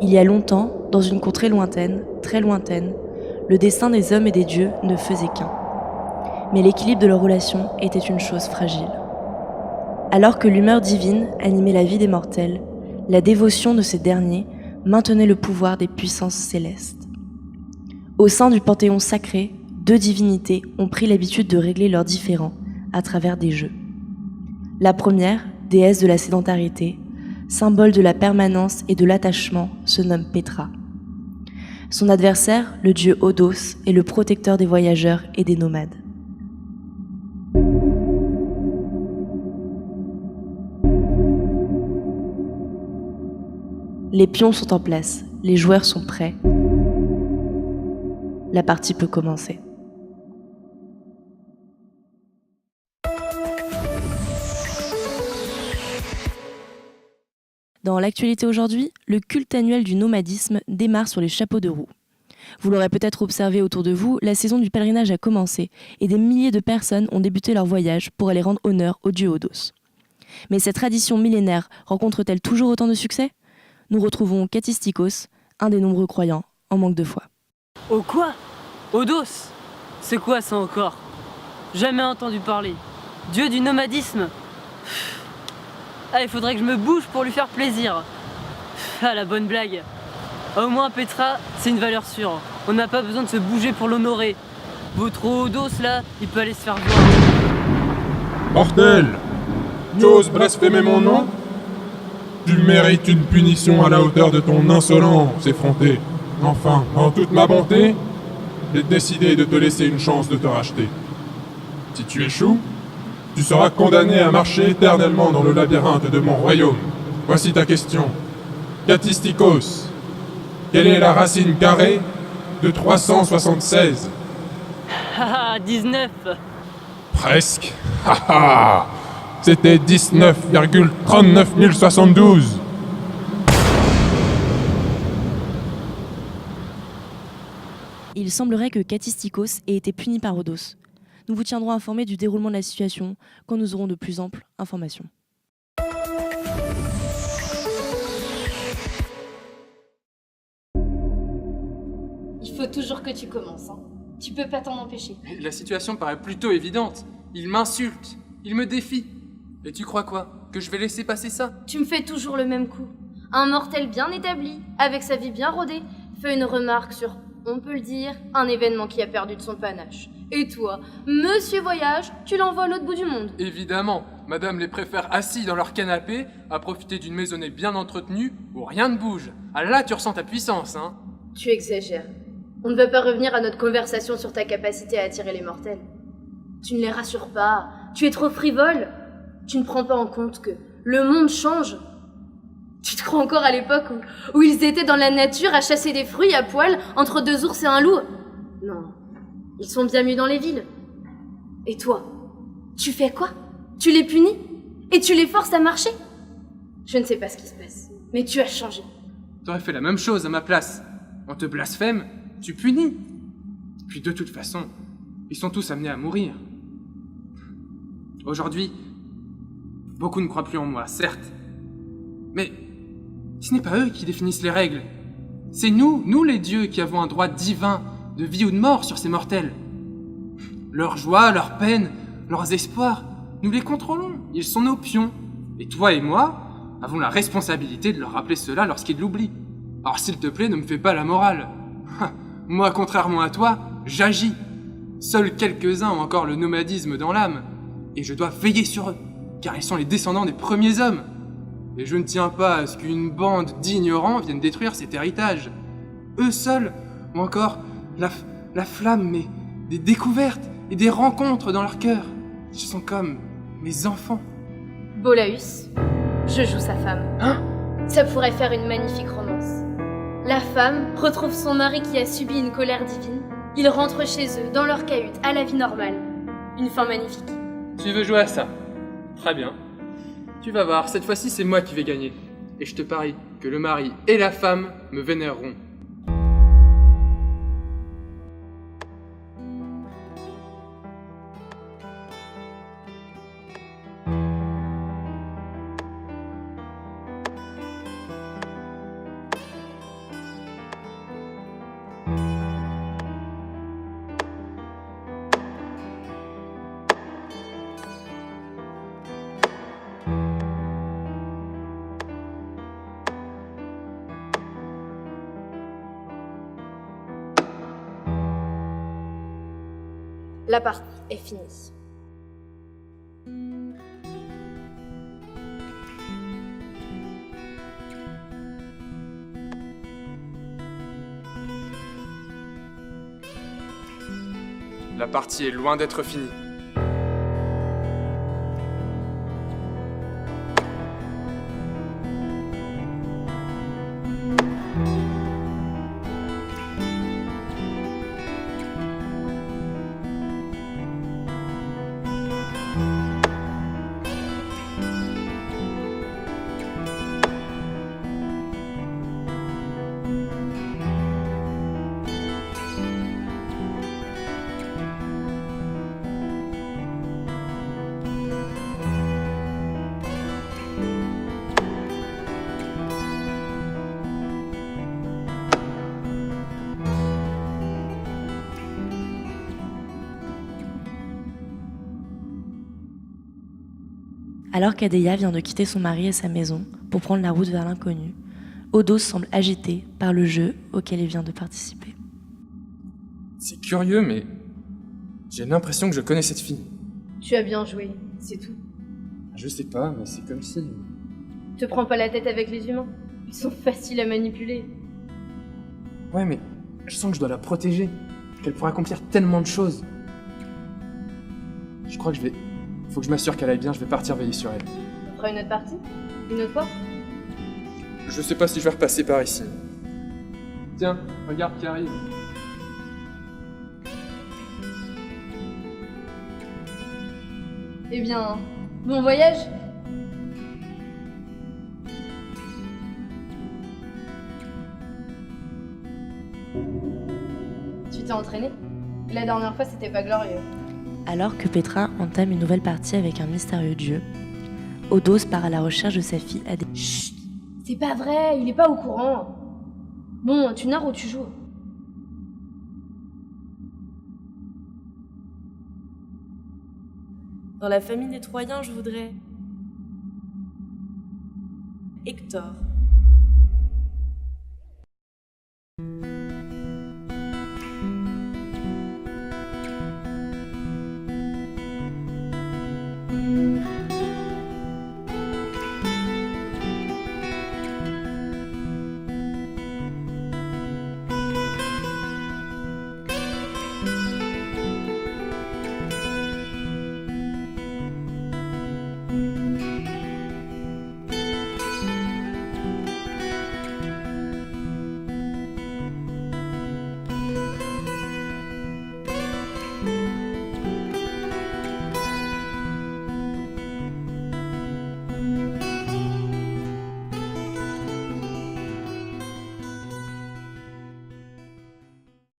Il y a longtemps, dans une contrée lointaine, très lointaine, le destin des hommes et des dieux ne faisait qu'un. Mais l'équilibre de leurs relations était une chose fragile. Alors que l'humeur divine animait la vie des mortels, la dévotion de ces derniers maintenait le pouvoir des puissances célestes. Au sein du panthéon sacré, deux divinités ont pris l'habitude de régler leurs différends à travers des jeux. La première, déesse de la sédentarité, symbole de la permanence et de l'attachement, se nomme Petra. Son adversaire, le dieu Odos, est le protecteur des voyageurs et des nomades. Les pions sont en place, les joueurs sont prêts. La partie peut commencer. Dans l'actualité aujourd'hui, le culte annuel du nomadisme démarre sur les chapeaux de roue. Vous l'aurez peut-être observé autour de vous, la saison du pèlerinage a commencé et des milliers de personnes ont débuté leur voyage pour aller rendre honneur au dieu Odos. Mais cette tradition millénaire rencontre-t-elle toujours autant de succès ? Nous retrouvons Katistikos, un des nombreux croyants en manque de foi. Oh quoi ? Odos ? C'est quoi ça encore ? Jamais entendu parler. Dieu du nomadisme ? Ah, il faudrait que je me bouge pour lui faire plaisir. Ah, la bonne blague. Au moins Petra, c'est une valeur sûre. On n'a pas besoin de se bouger pour l'honorer. Votre Odos là, il peut aller se faire voir. Mortel! Tu oses blasphémer mon nom? Tu mérites une punition à la hauteur de ton insolence, effronté. Enfin, en toute ma bonté, j'ai décidé de te laisser une chance de te racheter. Si tu échoues, tu seras condamné à marcher éternellement dans le labyrinthe de mon royaume. Voici ta question. Katistikos, quelle est la racine carrée de 376? Ah, 19. Presque. Haha. C'était 19,39 072. Il semblerait que Katistikos ait été puni par Odos. Nous vous tiendrons informés du déroulement de la situation quand nous aurons de plus amples informations. Il faut toujours que tu commences, hein. Tu peux pas t'en empêcher. Mais la situation paraît plutôt évidente. Il m'insulte, il me défie. Et tu crois quoi? Que je vais laisser passer ça? Tu me fais toujours le même coup. Un mortel bien établi, avec sa vie bien rodée, fait une remarque sur, on peut le dire, un événement qui a perdu de son panache. Et toi, monsieur Voyage, tu l'envoies à l'autre bout du monde. Évidemment, madame les préfère assis dans leur canapé, à profiter d'une maisonnée bien entretenue, où rien ne bouge. Ah là, tu ressens ta puissance, hein? Tu exagères. On ne va pas revenir à notre conversation sur ta capacité à attirer les mortels. Tu ne les rassures pas, tu es trop frivole. Tu ne prends pas en compte que le monde change. Tu te crois encore à l'époque où ils étaient dans la nature à chasser des fruits à poil entre deux ours et un loup? Non, ils sont bien mieux dans les villes. Et toi, tu fais quoi? Tu les punis? Et tu les forces à marcher? Je ne sais pas ce qui se passe, mais tu as changé. T'aurais fait la même chose à ma place. On te blasphème, tu punis. Puis de toute façon, ils sont tous amenés à mourir. Aujourd'hui, beaucoup ne croient plus en moi, certes. Mais ce n'est pas eux qui définissent les règles. C'est nous les dieux, qui avons un droit divin de vie ou de mort sur ces mortels. Leurs joies, leurs peines, leurs espoirs, nous les contrôlons. Ils sont nos pions. Et toi et moi avons la responsabilité de leur rappeler cela lorsqu'ils l'oublient. Alors s'il te plaît, ne me fais pas la morale. Moi, contrairement à toi, j'agis. Seuls quelques-uns ont encore le nomadisme dans l'âme. Et je dois veiller sur eux, car ils sont les descendants des premiers hommes. Et je ne tiens pas à ce qu'une bande d'ignorants vienne détruire cet héritage. Eux seuls ont encore la flamme, mais des découvertes et des rencontres dans leur cœur. Ils sont comme mes enfants. Bolaüs, je joue sa femme. Hein? Ça pourrait faire une magnifique romance. La femme retrouve son mari qui a subi une colère divine. Ils rentrent chez eux, dans leur cahute, à la vie normale. Une fin magnifique. Tu veux jouer à ça? Très bien. Tu vas voir, cette fois-ci c'est moi qui vais gagner. Et je te parie que le mari et la femme me vénéreront. La partie est finie. La partie est loin d'être finie. Alors qu'Adeya vient de quitter son mari et sa maison pour prendre la route vers l'inconnu, Odos semble agité par le jeu auquel il vient de participer. C'est curieux, mais j'ai l'impression que je connais cette fille. Tu as bien joué, c'est tout. Je sais pas, mais c'est comme si... Te prends pas la tête avec les humains. Ils sont faciles à manipuler. Ouais, mais je sens que je dois la protéger. Qu'elle pourrait accomplir tellement de choses. Je crois que faut que je m'assure qu'elle aille bien, je vais partir veiller sur elle. On fera une autre partie? Une autre fois? Je sais pas si je vais repasser par ici. Tiens, regarde qui arrive. Eh bien, bon voyage! Tu t'es entraîné? La dernière fois, c'était pas glorieux. Alors que Petra entame une nouvelle partie avec un mystérieux dieu, Odos part à la recherche de sa fille Adeya. Chut! C'est pas vrai, il est pas au courant. Bon, tu narres ou tu joues? Dans la famille des Troyens, je voudrais Hector,